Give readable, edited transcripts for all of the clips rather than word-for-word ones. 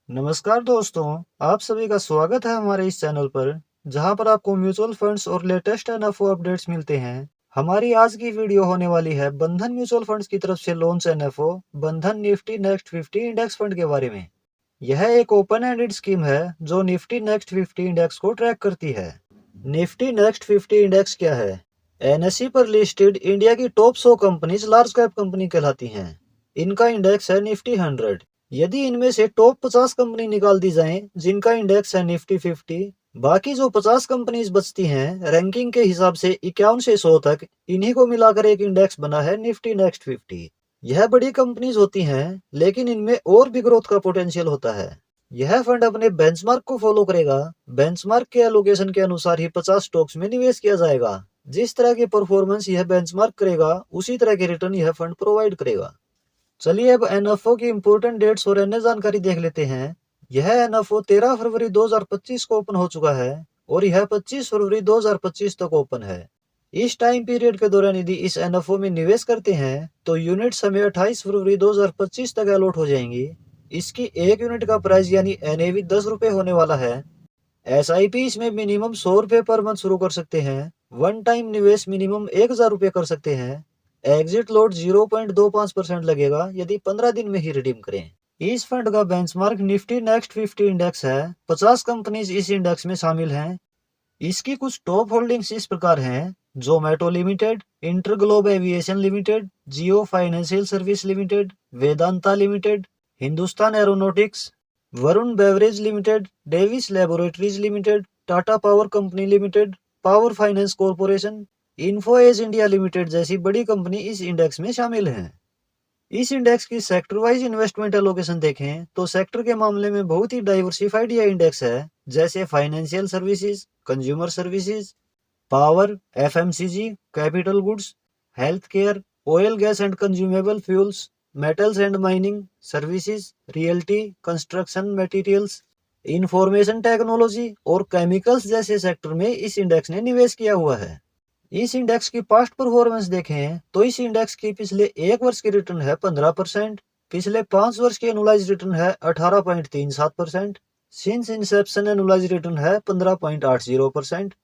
नमस्कार दोस्तों, आप सभी का स्वागत है हमारे इस चैनल पर, जहां पर आपको म्यूचुअल फंड्स और लेटेस्ट एनएफओ अपडेट्स मिलते हैं। हमारी आज की वीडियो होने वाली है बंधन म्यूचुअल फंड्स की तरफ से लॉन्च एनएफओ बंधन निफ्टी नेक्स्ट 50 इंडेक्स फंड के बारे में। यह एक ओपन एंडेड स्कीम है जो निफ्टी नेक्स्ट 50 इंडेक्स को ट्रैक करती है। निफ्टी नेक्स्ट 50 इंडेक्स क्या है? एनएसई पर लिस्टेड इंडिया की top 100 companies large cap company कहलाती हैं। इनका इंडेक्स है निफ्टी 100। यदि इनमें से टॉप 50 कंपनी निकाल दी जाएं, जिनका इंडेक्स है निफ्टी 50, बाकी जो 50 कंपनीज बचती हैं रैंकिंग के हिसाब से 51 से 100 तक, इन्हीं को मिलाकर एक इंडेक्स बना है निफ्टी नेक्स्ट 50। यह बड़ी कंपनीज होती हैं, लेकिन इनमें और भी ग्रोथ का पोटेंशियल होता है। यह फंड अपने बेंचमार्क को फॉलो करेगा। बेंचमार्क के एलोकेशन के अनुसार ही 50 स्टॉक्स में निवेश किया जाएगा। जिस तरह की परफॉर्मेंस यह बेंचमार्क करेगा, उसी तरह के रिटर्न यह फंड प्रोवाइड करेगा। चलिए अब एनएफओ की इंपोर्टेंट डेट्स और अन्य जानकारी देख लेते हैं। यह एनएफओ 13 फरवरी 2025 को ओपन हो चुका है और यह 25 फरवरी 2025 तक ओपन है। इस टाइम पीरियड के दौरान यदि इस एनएफओ में निवेश करते हैं तो यूनिट्स हमें 28 फरवरी 2025 तक अलॉट हो जाएंगी। इसकी एक यूनिट का प्राइस यानी एनएवी 10 रुपये होने वाला है। एसआईपी इसमें मिनिमम 100 रुपये पर मंथ शुरू कर सकते हैं। वन टाइम निवेश मिनिमम 1000 रुपये कर सकते हैं। एग्जिट लोड 0.25% लगेगा यदि 15 दिन में ही रिडीम करें। इस फंड का बेंचमार्क निफ्टी नेक्स्ट 50 इंडेक्स है। 50 कंपनीज इस इंडेक्स में शामिल हैं। इसकी कुछ टॉप होल्डिंग्स इस प्रकार हैं: Zomato limited, InterGlobe aviation limited, Jio financial service limited, Vedanta limited, Hindustan aeronautics, Varun beverage limited, Divi's laboratories limited, Tata power company limited, power finance corporation, info edge India limited जैसी बड़ी कंपनी इस इंडेक्स में शामिल हैं। इस इंडेक्स की सेक्टर वाइज इन्वेस्टमेंट एलोकेशन देखें तो सेक्टर के मामले में बहुत ही डाइवर्सिफाइड यह इंडेक्स है, जैसे financial services, consumer services, power, FMCG, capital goods, health care, oil gas and consumable fuels, metals and mining services, realty, construction materials, information technology और केमिकल्स जैसे सेक्टर में इस इंडेक्स ने निवेश किया हुआ है। इस इंडेक्स की पास्ट परफॉर्मेंस देखें तो इस इंडेक्स की पिछले एक वर्ष की रिटर्न है 15%, पिछले 5 वर्ष की एनुलाइज रिटर्न है 18.37%, सिंस इंसेप्शन एनुलाइज रिटर्न है 15.80%।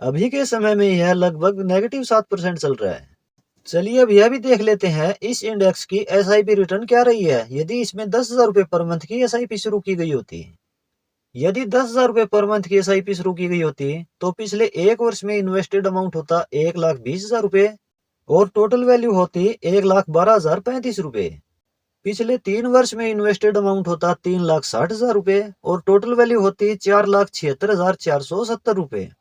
अभी के समय में यह लगभग नेगेटिव 7% चल रहा है। चलिए अब यह भी देख लेते हैं इस इंडेक्स की एसआईपी रिटर्न क्या रही है यदि इसमें 10,000 रुपये पर मंथ की एसआईपी शुरू की गई होती। यदि 10,000 रुपये पर मंथ की एसआईपी शुरू की गई होती तो पिछले एक वर्ष में इन्वेस्टेड अमाउंट होता 1,20,000 रुपये और टोटल वैल्यू होती 1,12,035 रुपये। पिछले 3 वर्ष में इन्वेस्टेड अमाउंट होता 3,60,000 रुपये और टोटल वैल्यू होती 4,76,470 रुपये।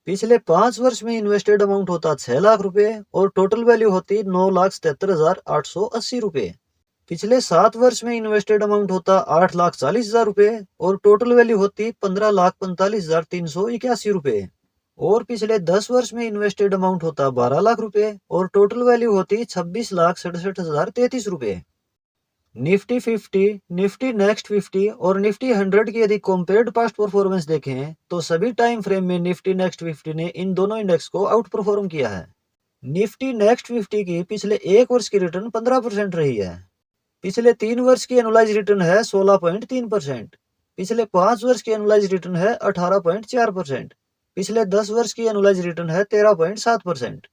पिछले 5 वर्ष में इन्वेस्टेड अमाउंट होता 6 लाख रुपये और टोटल वैल्यू होती 9,77,880 रुपये। पिछले 7 वर्ष में इन्वेस्टेड अमाउंट होता 8,40,000 रुपये और टोटल वैल्यू होती 15,45,381 रुपये। और पिछले 10 वर्ष में इन्वेस्टेड अमाउंट होता 12 लाख रुपये और टोटल वैल्यू होती 26,67,033 रुपये। निफ्टी 50, निफ्टी नेक्स्ट 50 और निफ्टी 100 की यदि कंपेयर्ड पास्ट परफॉर्मेंस देखें तो सभी टाइम फ्रेम में निफ्टी नेक्स्ट 50 ने इन दोनों इंडेक्स को आउट परफॉर्म किया है। निफ्टी नेक्स्ट 50 की पिछले एक वर्ष की रिटर्न 15% रही है। पिछले 3 वर्ष की एनुलाइज रिटर्न है 16.3%, पिछले 5 वर्ष की एनुलाइज रिटर्न है 18.4%, पिछले 10 वर्ष की एनुलाइज रिटर्न है 13.7%।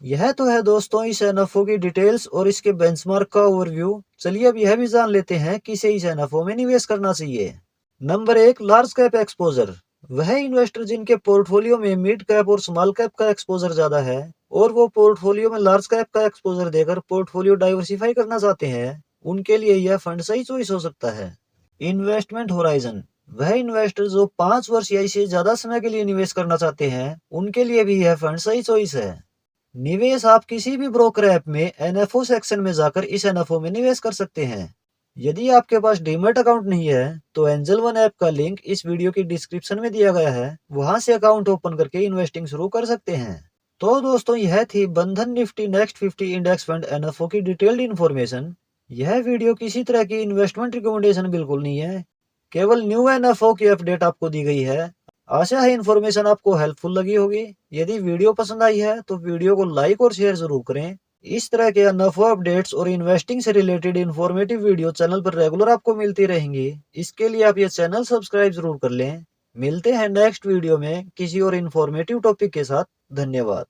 यह तो है दोस्तों इस एनएफओ की डिटेल्स और इसके बेंचमार्क का ओवरव्यू। चलिए अब यह भी जान लेते हैं किसे इस एनएफओ में निवेश करना चाहिए। Number 1, large cap exposure. वह इन्वेस्टर जिनके पोर्टफोलियो में मिड कैप और स्मॉल कैप का एक्सपोजर ज्यादा है और वो पोर्टफोलियो में लार्ज कैप का एक्सपोजर देकर पोर्टफोलियो डाइवर्सिफाई करना चाहते हैं, उनके लिए यह फंड सही चॉइस हो सकता है। Investment horizon. वह इन्वेस्टर जो 5 वर्ष या इससे ज्यादा समय के लिए निवेश करना चाहते हैं, उनके लिए भी यह फंड सही चॉइस है। निवेश आप किसी भी ब्रोकर ऐप में एनएफओ सेक्शन में जाकर इस एनएफओ में निवेश कर सकते हैं। यदि आपके पास डीमैट अकाउंट नहीं है तो एंजल वन ऐप का लिंक इस वीडियो की डिस्क्रिप्शन में दिया गया है, वहां से अकाउंट ओपन करके इन्वेस्टिंग शुरू कर सकते हैं। तो दोस्तों यह थी बंधन Nifty next 50 index fund NFO की डिटेल्ड इन्फॉर्मेशन। यह वीडियो किसी तरह की इन्वेस्टमेंट रिकमेंडेशन बिल्कुल नहीं है, केवल न्यू एनएफओ की अपडेट आपको दी गई है। आशा है इन्फॉर्मेशन आपको हेल्पफुल लगी होगी। यदि वीडियो पसंद आई है तो वीडियो को लाइक और शेयर जरूर करें इस तरह के अनफा अपडेट्स और इन्वेस्टिंग से रिलेटेड इन्फॉर्मेटिव वीडियो चैनल पर रेगुलर आपको मिलती रहेंगी। इसके लिए आप ये चैनल सब्सक्राइब जरूर कर लें। मिलते हैं नेक्स्ट वीडियो में किसी और इन्फॉर्मेटिव टॉपिक के साथ। धन्यवाद।